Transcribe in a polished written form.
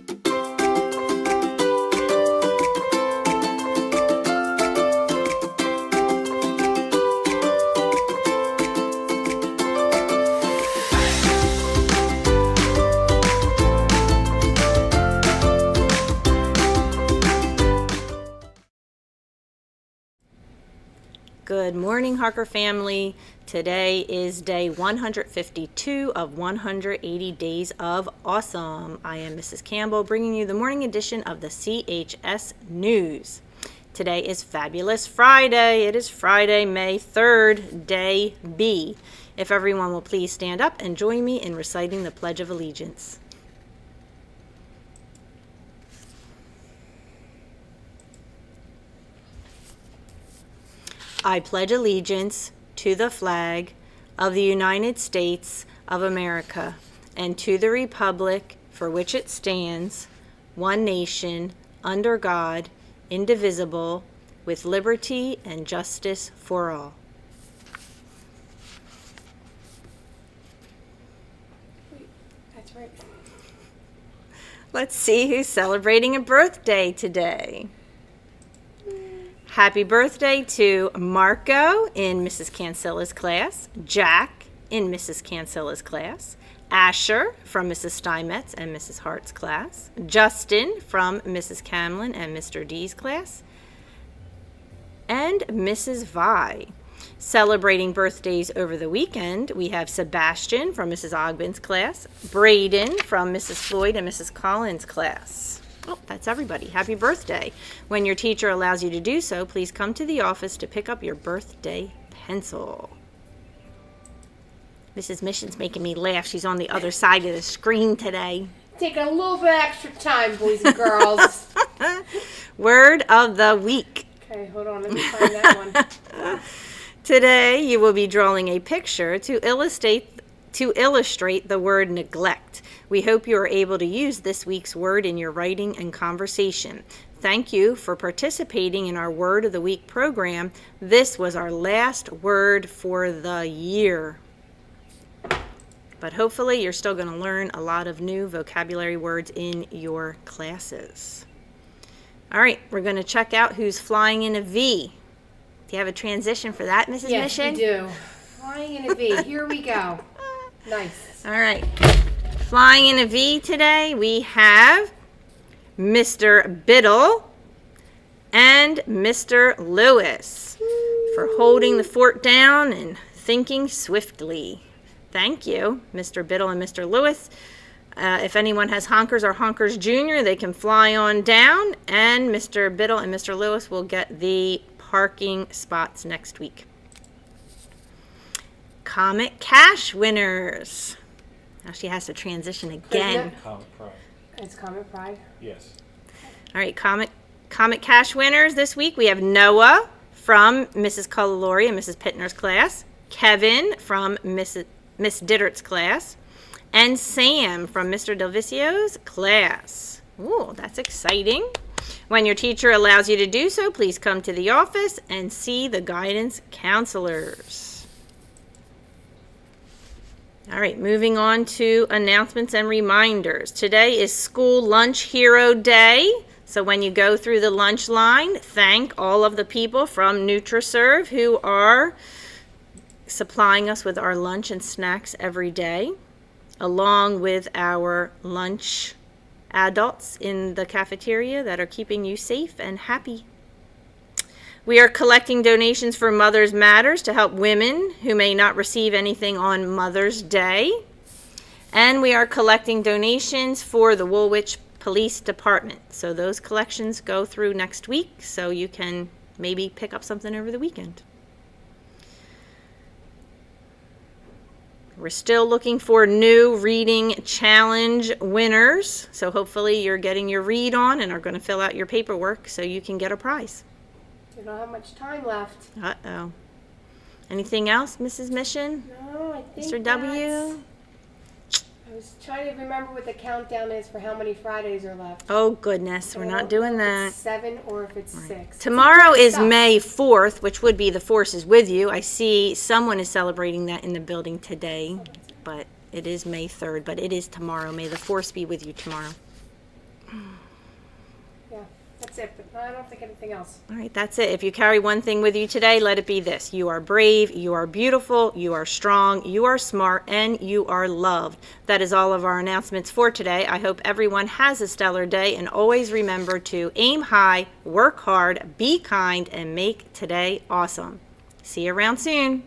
Good morning, Harker family. Today is day 152 of 180 days of awesome. I am Mrs. Campbell, bringing you the morning edition of the CHS News. Today is Fabulous Friday. It is Friday, May 3rd, day B. If everyone will please stand up and join me in reciting the Pledge of Allegiance. I pledge allegiance to the flag of the United States of America and to the republic for which it stands, one nation, under God, indivisible, with liberty and justice for all. That's right. Let's see who's celebrating a birthday today. Happy birthday to Marco in Mrs. Cancilla's class, Jack in Mrs. Cancilla's class, Asher from Mrs. Steinmetz and Mrs. Hart's class, Justin from Mrs. Camlin and Mr. D's class, and Mrs. Vi. Celebrating birthdays over the weekend, we have Sebastian from Mrs. Ogbin's class, Braden from Mrs. Floyd and Mrs. Collins' class. Oh, that's everybody. Happy birthday. When your teacher allows you to do so, please come to the office to pick up your birthday pencil. Mrs. Mission's making me laugh. She's on the other side of the screen today. Taking a little bit extra time, boys and girls. Word of the week. Okay, hold on. Let me find that one. Today, you will be drawing a picture to illustrate the word neglect. We hope you are able to use this week's word in your writing and conversation. Thank you for participating in our Word of the Week program. This was our last word for the year. But hopefully you're still going to learn a lot of new vocabulary words in your classes. All right, we're going to check out who's flying in a V. Do you have a transition for that, Mrs. Yes, Mission? we do. Flying in a V. Here we go. Nice. All right. Flying in a V today, we have Mr. Biddle and Mr. Lewis for holding the fort down and thinking swiftly. Thank you, Mr. Biddle and Mr. Lewis. If anyone has Honkers or Honkers Jr., they can fly on down, and Mr. Biddle and Mr. Lewis will get the parking spots next week. Comet Cash winners. Now she has to transition again. Comet Pride. It's Comet Pride. Yes. All right, Comet Cash winners this week. We have Noah from Mrs. Cullilori and Mrs. Pittner's class, Kevin from Miss Dittert's class, and Sam from Mr. Delvicio's class. Ooh, that's exciting. When your teacher allows you to do so, please come to the office and see the guidance counselors. All right, moving on to announcements and reminders. Today is School Lunch Hero Day. So when you go through the lunch line, thank all of the people from NutriServe who are supplying us with our lunch and snacks every day, along with our lunch adults in the cafeteria that are keeping you safe and happy. We are collecting donations for Mothers Matters to help women who may not receive anything on Mother's Day. And we are collecting donations for the Woolwich Police Department. So those collections go through next week, so you can maybe pick up something over the weekend. We're still looking for new reading challenge winners. So hopefully you're getting your read on and are going to fill out your paperwork so you can get a prize. We don't have much time left. Uh-oh. Anything else, Mrs. Mission? No, I think Mr. W? I was trying to remember what the countdown is for how many Fridays are left. Oh, goodness. We're not doing If that. it's 7 or if it's 6. Tomorrow is Stop. May 4th, which would be the Force is with you. I see someone is celebrating that in the building today, but it is May 3rd, but it is tomorrow. May the Force be with you tomorrow. That's it, but I don't think anything else. All right, that's it. If you carry one thing with you today, let it be this. You are brave, you are beautiful, you are strong, you are smart, and you are loved. That is all of our announcements for today. I hope everyone has a stellar day, and always remember to aim high, work hard, be kind, and make today awesome. See you around soon.